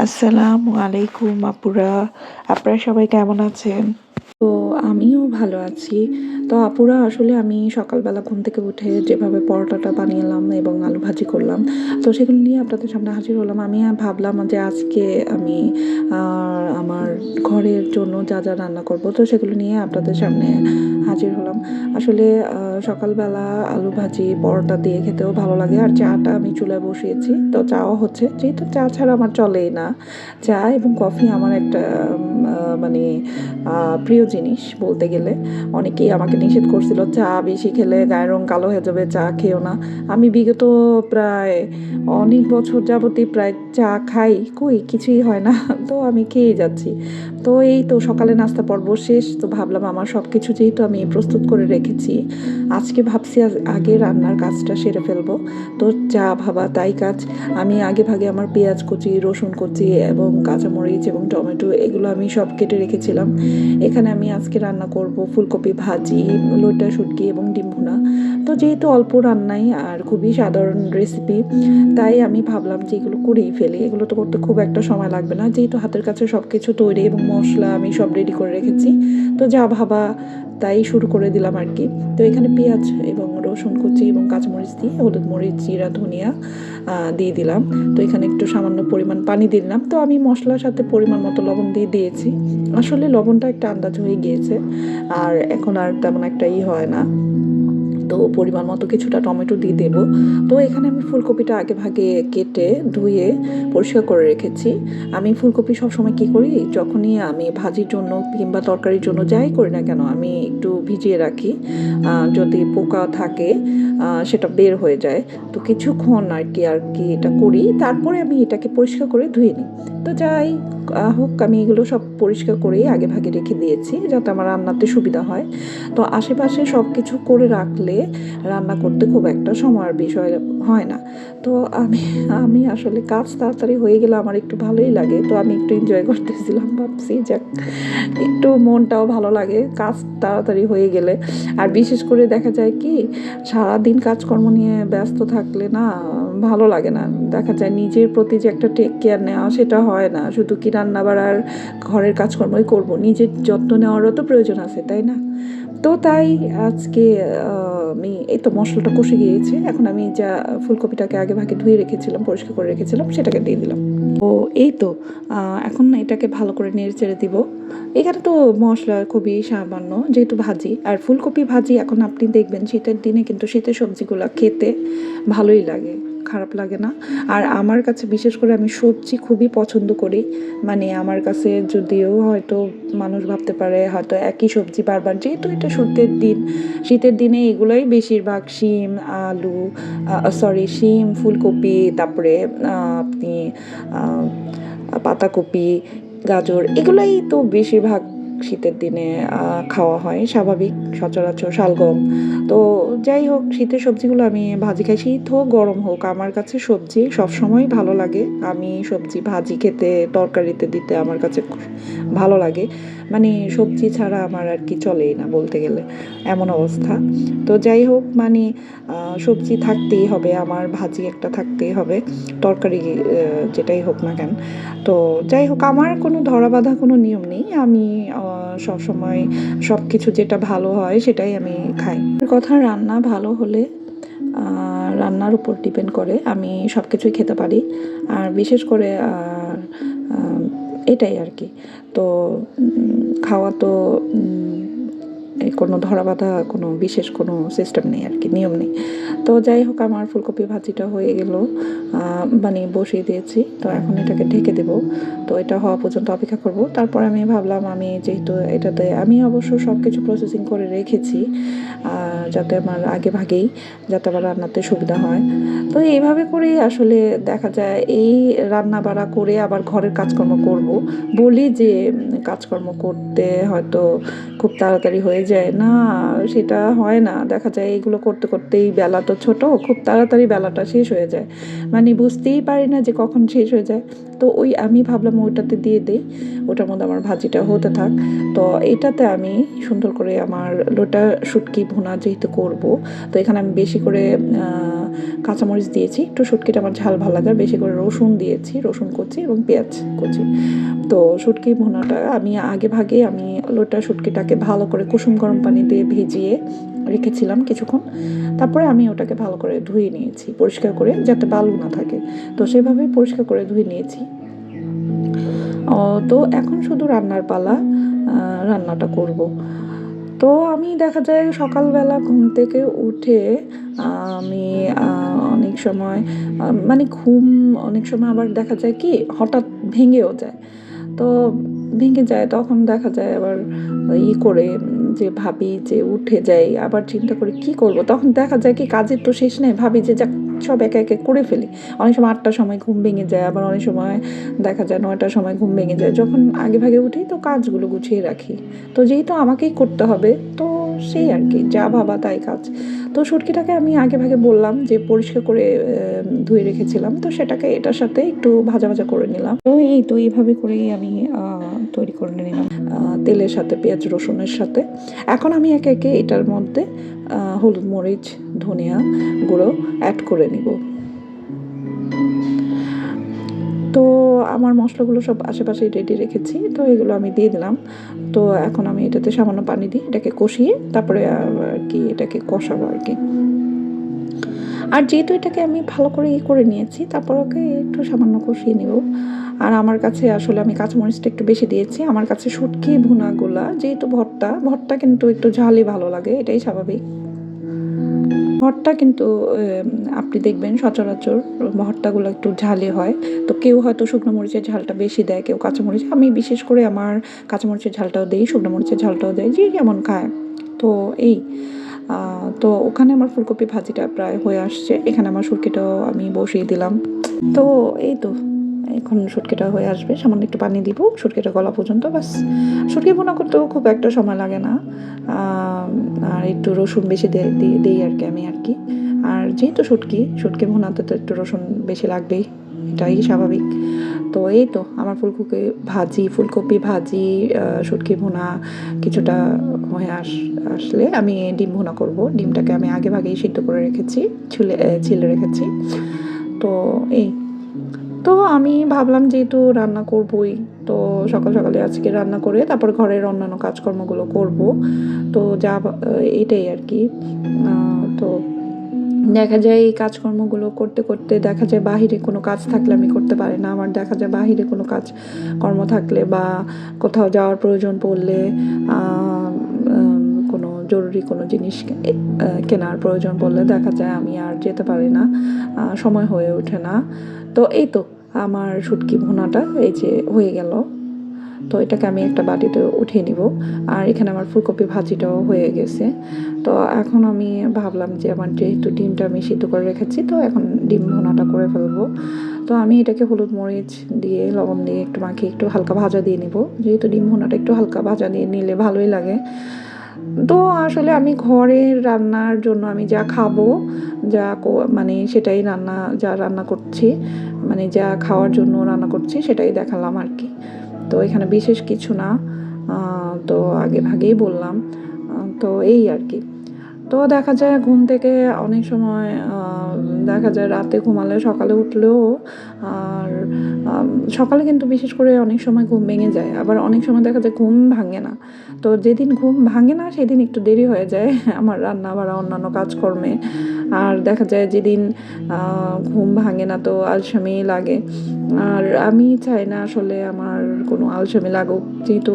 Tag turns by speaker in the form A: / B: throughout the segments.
A: আসসালামু আলাইকুম আপুরা। আপনারা সবাই কেমন আছেন? তো আমিও ভালো আছি। তো আপুরা আসলে আমি সকালবেলা ঘুম থেকে উঠে যেভাবে পরোটাটা বানিয়েলাম এবং আলু ভাজি করলাম, তো সেগুলো নিয়ে আপনাদের সামনে হাজির হলাম। আমি ভাবলাম যে আজকে আমি আমার ঘরের জন্য যা যা রান্না করব, তো সেগুলো নিয়ে আপনাদের সামনে হাজির হলাম। আসলে সকালবেলা আলু ভাজি পরোটা দিয়ে খেতেও ভালো লাগে। আর চাটা আমি চুলায় বসিয়েছি, তো চাও হচ্ছে, যেহেতু চা ছাড়া আমার চলেই না। চা এবং কফি আমার একটা মানে প্রিয় জিনিস বলতে গেলে। অনেকেই আমাকে নিষেধ করছিল চা বেশি খেলে গায়ের রং কালো হয়ে যাবে, চা খেও না। আমি বিগত প্রায় অনেক বছর যাবতই প্রায় চা খাই, কই কিছুই হয় না। তো আমি খেয়েই যাচ্ছি। তো এই তো সকালে নাস্তা পর্ব শেষ, তো ভাবলাম আমার সব কিছু যেহেতু আমি প্রস্তুত করে রেখেছি, আজকে ভাবছি আগে রান্নার কাজটা সেরে ফেলবো। তো যা ভাবা তাই কাজ। আমি আগে ভাগে আমার পেঁয়াজ কুচি, রসুন কুচি এবং কাঁচামরিচ এবং টমেটো এগুলো আমি সব কেটে রেখেছিলাম। এখানে আমি আজকে রান্না করব ফুলকপি ভাজি, লইটা শুটকি এবং ডিম ভুনা। তো যেহেতু অল্প রান্নাই আর খুবই সাধারণ রেসিপি, তাই আমি ভাবলাম যে এগুলো করেই ফেলি। এগুলো তো করতে খুব একটা সময় লাগবে না, যেহেতু হাতের কাছে সব কিছু তৈরি এবং মশলা আমি সব রেডি করে রেখেছি। তো যা ভাবা তাই শুরু করে দিলাম আর কি। তো এখানে পেঁয়াজ এবং রসুন কুচি এবং কাঁচামরিচ দিয়ে হলুদ মরিচ জিরা ধনিয়া দিয়ে দিলাম। তো এখানে একটু সামান্য পরিমাণ পানি দিয়ে দিলাম। তো আমি মশলার সাথে পরিমাণ মতো লবণ দিয়ে দিয়েছি। আসলে লবণটা একটা আন্দাজ হয়ে গিয়েছে, আর এখন আর তেমন একটা হয় না। তো পরিমাণ মতো কিছুটা টমেটো দিয়ে দেবো। তো এখানে আমি ফুলকপিটা আগে ভাগে কেটে ধুয়ে পরিষ্কার করে রেখেছি। আমি ফুলকপি সবসময় কী করি, যখনই আমি ভাজির জন্য কিংবা তরকারির জন্য যাই করি না কেন আমি একটু ভিজিয়ে রাখি। যদি পোকা থাকে সেটা বের হয়ে যায়। তো কিছুক্ষণ আর কি এটা করি, তারপরে আমি এটাকে পরিষ্কার করে ধুয়ে নিই। তো যাই হোক, আমি এগুলো সব পরিষ্কার করেই আগে ভাগে রেখে দিয়েছি যাতে আমার রান্নাতে সুবিধা হয়। তো আশেপাশে সব কিছু করে রাখলে রান্না করতে খুব একটা সময়ের বিষয় হয় না। তো আমি আমি আসলে কাজ তাড়াতাড়ি হয়ে গেলে আমার একটু ভালোই লাগে। তো আমি একটু এনজয় করতেছিলাম, ভাবছি যাক একটু মনটাও ভালো লাগে কাজ তাড়াতাড়ি হয়ে গেলে। আর বিশেষ করে দেখা যায় কি, সারাদিন কাজকর্ম নিয়ে ব্যস্ত থাকলে না ভালো লাগে না। দেখা যায় নিজের প্রতি যে একটা টেক কেয়ার নেওয়া সেটা হয় না। শুধু কি রান্না বাড়ার ঘরের কাজকর্মই করব, নিজের যত্ন নেওয়ারও তো প্রয়োজন আছে, তাই না? তো তাই আজকে আমি এই তো মশলাটা কষে গিয়েছে, এখন আমি যা ফুলকপিটাকে আগে ভাগে ধুয়ে রেখেছিলাম, পরিষ্কার করে রেখেছিলাম, সেটাকে দিয়ে দিলাম। ও এই তো এখন এটাকে ভালো করে নেড়ে চেড়ে দিব। এখানে তো মশলা খুবই সামান্য, যেহেতু ভাজি আর ফুলকপি ভাজি। এখন আপনি দেখবেন শীতের দিনে কিন্তু শীতের সবজিগুলো খেতে ভালোই লাগে, খারাপ লাগে না। আর আমার কাছে বিশেষ করে আমি সবজি খুবই পছন্দ করি। মানে আমার কাছে যদিও হয়তো মানুষ ভাবতে পারে হয়তো একই সবজি বারবার, যেহেতু এটা শীতের দিনে এগুলোই বেশিরভাগ শিম, আলু, শিম, ফুলকপি, তারপরে আপনি পাতাকপি, গাজর এগুলাই তো বেশিরভাগ শীতের দিনে খাওয়া হয়, স্বাভাবিক, সচরাচর শালগম। তো যাই হোক, শীতের সবজিগুলো আমি ভাজি খাই, শীত হোক গরম হোক আমার কাছে সবজি সবসময় ভালো লাগে। আমি সবজি ভাজি খেতে, তরকারিতে দিতে আমার কাছে ভালো লাগে। মানে সবজি ছাড়া আমার আর কি চলেই না বলতে গেলে, এমন অবস্থা। তো যাই হোক, মানে সবজি থাকতেই হবে আমার, ভাজি একটা থাকতেই হবে, তরকারি যেটাই হোক না কেন। তো যাই হোক, আমার কোনো ধরা বাঁধা কোনো নিয়ম নেই। আমি সবসময় সব কিছু যেটা ভালো হয় সেটাই আমি খাই। কথা, রান্না ভালো হলে রান্নার উপর ডিপেন্ড করে, আমি সব কিছুই খেতে পারি। আর বিশেষ করে এটাই আর কি। তো খাওয়া তো কোনো ধরা বাঁধা কোনো বিশেষ কোনো সিস্টেম নেই আর কি, নিয়ম নেই। তো যাই হোক, আমার ফুলকপি ভাজিটা হয়ে গেল, মানে বসিয়ে দিয়েছি। তো এখন এটাকে ঢেকে দেব। তো এটা হওয়া পর্যন্ত অপেক্ষা করব। তারপর আমি ভাবলাম, আমি যেহেতু এটাতে আমি অবশ্য সব কিছু প্রসেসিং করে রেখেছি যাতে আমার আগে ভাগেই, যাতে আমার রান্নাতে সুবিধা হয়। তো এইভাবে করেই আসলে দেখা যায়, এই রান্না বাড়া করে আবার ঘরের কাজকর্ম করব বলি যে কাজকর্ম করতে হয়তো খুব তাড়াতাড়ি হয়ে যায় না, সেটা হয় না। দেখা যায় এগুলো করতে করতেই বেলা তো ছোট, খুব তাড়াতাড়ি বেলাটা শেষ হয়ে যায়, মানে বুঝতেই পারি না যে কখন শেষ হয়ে যায়। তো ওই আমি ভাবলাম ওইটাতে দিয়ে দিই, ওটার মধ্যে আমার ভাজিটা হতে থাক। তো এটাতে আমি সুন্দর করে আমার লোটা শুটকি ভুনা যেহেতু করব, তো এখানে আমি বেশি করে কাঁচামরিচ দিয়েছি, একটু শুটকিটা আমার ঝাল ভালো লাগে, বেশি করে রসুন দিয়েছি, রসুন কুচি এবং পেঁয়াজ কুচি। তো শুটকি ভুনাটা আমি আগে ভাগে আমি লোটা শুটকিটাকে ভালো করে কুসুম গরম পানি দিয়ে ভিজিয়ে রেখেছিলাম কিছুক্ষণ। তারপরে আমি ওটাকে ভালো করে ধুয়ে নিয়েছি পরিষ্কার করে, যাতে বালু না থাকে। তো সেভাবে পরিষ্কার করে ধুয়ে নিয়েছি। তো এখন শুধু রান্নার পালা, রান্নাটা করব। তো আমি দেখা যায় সকালবেলা ঘুম থেকে উঠে আমি অনেক সময় মানে ঘুম অনেক সময় আবার দেখা যায় কি হঠাৎ ভেঙেও যায়। তো ভেঙে যায় তখন দেখা যায় আবার করে যে ভাবি যে উঠে যাই, আবার চিন্তা করি কি করব। তখন দেখা যায় কি কাজের তো শেষ নেই, ভাবি যে যাক সব একে একে করে ফেলি। অনেক সময় 8টার সময় ঘুম ভেঙে যায়, আবার অনেক সময় দেখা যায় 9টার সময় ঘুম ভেঙে যায়। যখন আগে ভাগে উঠি তো কাজগুলো গুছিয়ে রাখি। তো যেহেতু আমাকেই করতে হবে, তো সেই আর কি, যা ভাবা তাই কাজ। তো শুটকিটাকে আমি আগে ভাগে বললাম যে পরিষ্কার করে ধুয়ে রেখেছিলাম, তো সেটাকে এটার সাথে একটু ভাজা ভাজা করে নিলাম। তো এই তো এইভাবে করেই আমি তৈরি করে নিলাম তেলের সাথে, পেঁয়াজ রসুনের সাথে। এখন আমি একে একে এটার মধ্যে হলুদ মরিচ ধনিয়া গুঁড়ো অ্যাড করে নিব। তো আমার মশলাগুলো সব আশেপাশেই রেডি রেখেছি, তো এগুলো আমি দিয়ে দিলাম। তো এখন আমি এটাতে সামান্য পানি দিই, এটাকে কষিয়ে তারপরে আর কি এটাকে কষাবো আর কি। আর যেহেতু এটাকে আমি ভালো করে করে নিয়েছি, তারপর ওকে একটু সামান্য কষিয়ে নেব। আর আমার কাছে আসলে আমি কাঁচামরিচটা একটু বেশি দিয়েছি। আমার কাছে শুটকি ভুনাগুলা যেহেতু ভর্তা কিন্তু একটু ঝালই ভালো লাগে, এটাই স্বাভাবিক। ভর্তা কিন্তু আপনি দেখবেন সচরাচর ভর্তাগুলো একটু ঝালে হয়। তো কেউ হয়তো শুকনো মরিচের ঝালটা বেশি দেয়, কেউ কাঁচামরিচ। আমি বিশেষ করে আমার কাঁচামরিচের ঝালটাও দেই, শুকনো মরিচের ঝালটাও দেয়, যে যেমন খায়। তো এই তো ওখানে আমার ফুলকপি ভাজিটা প্রায় হয়ে আসছে। এখানে আমার শুটকিটাও আমি বসিয়ে দিলাম। তো এই তো এখন শুটকিটা হয়ে আসবে, সামান্য একটু পানি দিব শুটকিটা গলা পর্যন্ত, ব্যাস। শুটকি ভুনা করতেও খুব একটা সময় লাগে না। আর একটু রসুন বেশি দিই আর কি আমি আর কি। আর যেহেতু শুটকি ভুনাতে তো একটু রসুন বেশি লাগবেই, এটাই স্বাভাবিক। তো এই তো আমার ফুলকপি ভাজি শুটকি ভুনা কিছুটা হয়ে আসলে আমি ডিম ভুনা করব। ডিমটাকে আমি আগে ভাগেই সিদ্ধ করে রেখেছি, ছিলে রেখেছি। তো এই তো আমি ভাবলাম যেহেতু রান্না করবই, তো সকাল সকালে আজকে রান্না করে তারপর ঘরের অন্যান্য কাজকর্মগুলো করব। তো এটাই আর কি। তো দেখা যায় এই কাজকর্মগুলো করতে করতে দেখা যায় বাহিরে কোনো কাজ থাকলে আমি করতে পারি না। আমার দেখা যায় বাহিরে কোনো কর্ম থাকলে বা কোথাও যাওয়ার প্রয়োজন পড়লে, কোনো জরুরি কোনো জিনিস কেনার প্রয়োজন পড়লে দেখা যায় আমি আর যেতে পারি না, সময় হয়ে ওঠে না। তো এই তো আমার শুটকি ভুনাটা এই যে হয়ে গেল। তো এটাকে আমি একটা বাটিতে উঠিয়ে নিব। আর এখানে আমার ফুলকপি ভাজিটাও হয়ে গেছে। তো এখন আমি ভাবলাম যে আমার যেহেতু ডিমটা আমি সিদ্ধ করে রেখেছি, তো এখন ডিম ভুনাটা করে ফেলবো। তো আমি এটাকে হলুদ মরিচ দিয়ে লবণ দিয়ে একটু মাখিয়ে একটু হালকা ভাজা দিয়ে নিব, যেহেতু ডিম ভুনাটা একটু হালকা ভাজা দিয়ে নিলে ভালোই লাগে। তো আসলে আমি ঘরের রান্নার জন্য আমি যা খাবো, মানে সেটাই যা রান্না করছি, মানে যা খাওয়ার জন্য রান্না করছি সেটাই দেখালাম আর কি। তো এখানে বিশেষ কিছু না, তো আগে ভাগেই বললাম। তো এই আর কি। তো দেখা যায় ঘুম থেকে অনেক সময় দেখা যায় রাতে ঘুমালে সকালে উঠলেও, আর সকালে কিন্তু বিশেষ করে অনেক সময় ঘুম ভেঙে যায়, আবার অনেক সময় দেখা যায় ঘুম ভাঙে না। তো যেদিন ঘুম ভাঙে না সেদিন একটু দেরি হয়ে যায় আমার রান্না বা অন্যান্য কাজকর্মে। আর দেখা যায় যেদিন ঘুম ভাঙে না তো আলসেমি লাগে। আর আমি চাই না আসলে আমার কোনো আলসেমি লাগুক, যেহেতু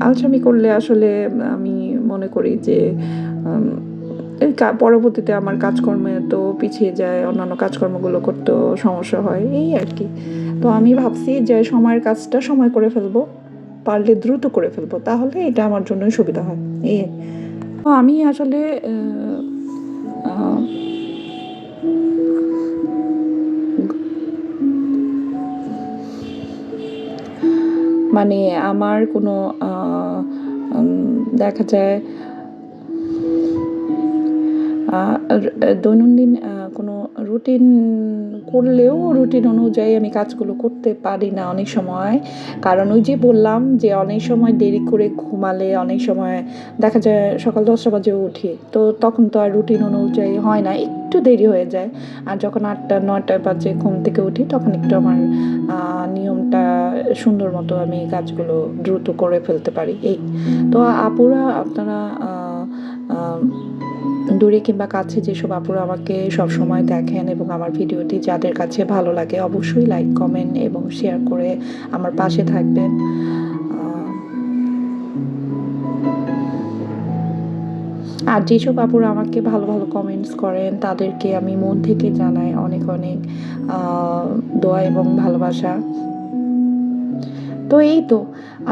A: আলসেমি করলে আসলে আমি মনে করি যে পরবর্তীতে আমার কাজকর্মে তো পিছিয়ে যায়, অন্যান্য কাজকর্মগুলো করতেও সমস্যা হয়, এই আর কি। তো আমি ভাবছি যে সময়ের কাজটা সময় করে ফেলবো, পারলে দ্রুত করে ফেলবো, তাহলে এটা আমার জন্যই সুবিধা হয়। এই তো আমি আসলে মানে আমার কোনো দেখা যায় দৈনন্দিন কোনো রুটিন করলেও রুটিন অনুযায়ী আমি কাজগুলো করতে পারি না অনেক সময়। কারণ ওই যে বললাম যে অনেক সময় দেরি করে ঘুমালে অনেক সময় দেখা যায় সকাল ১০টা বাজে উঠি। তো তখন তো আর রুটিন অনুযায়ী হয় না, একটু দেরি হয়ে যায়। আর যখন ৮টা-৯টা বাজে ঘুম থেকে উঠি তখন একটু আমার নিয়মটা সুন্দর মতো আমি কাজগুলো দ্রুত করে ফেলতে পারি এই। তো আপুরা আপনারা আ দূরে কিংবা কাছে যেসব আপুরা আমাকে সবসময় দেখেন এবং আমার ভিডিওটি যাদের কাছে ভালো লাগে অবশ্যই লাইক, কমেন্ট এবং শেয়ার করে আমার পাশে থাকবেন। আ আর যেসব আপুরা আমাকে ভালো, ভালো কমেন্টস করেন তাদেরকে আমি মন থেকে জানাই অনেক, অনেক আ দোয়া এবং ভালোবাসা। তো এই তো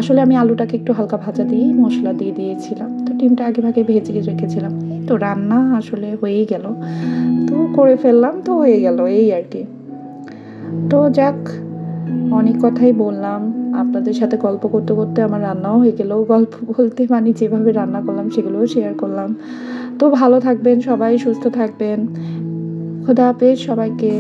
A: আসলে আমি আলুটাকে একটু হালকা ভাজা দিয়েই মসলা দিয়ে দিয়েছিলাম। তো ডিমটা আগেভাগে ভেজে রেখেছিলাম। এই তো রান্না আসলে হয়েই গেল। তো করে ফেললাম তো হয়ে গেল এই আরকি। তো যাক, অনেক কথাই বললাম। আপনাদের সাথে গল্প করতে, করতে আমার রান্নাও হয়ে গেল। গল্প বলতে মানে যেভাবে রান্না করলাম সেগুলোও শেয়ার করলাম। তো ভালো থাকবেন সবাই, সুস্থ থাকবেন। খোদা হাফেজ সবাইকে।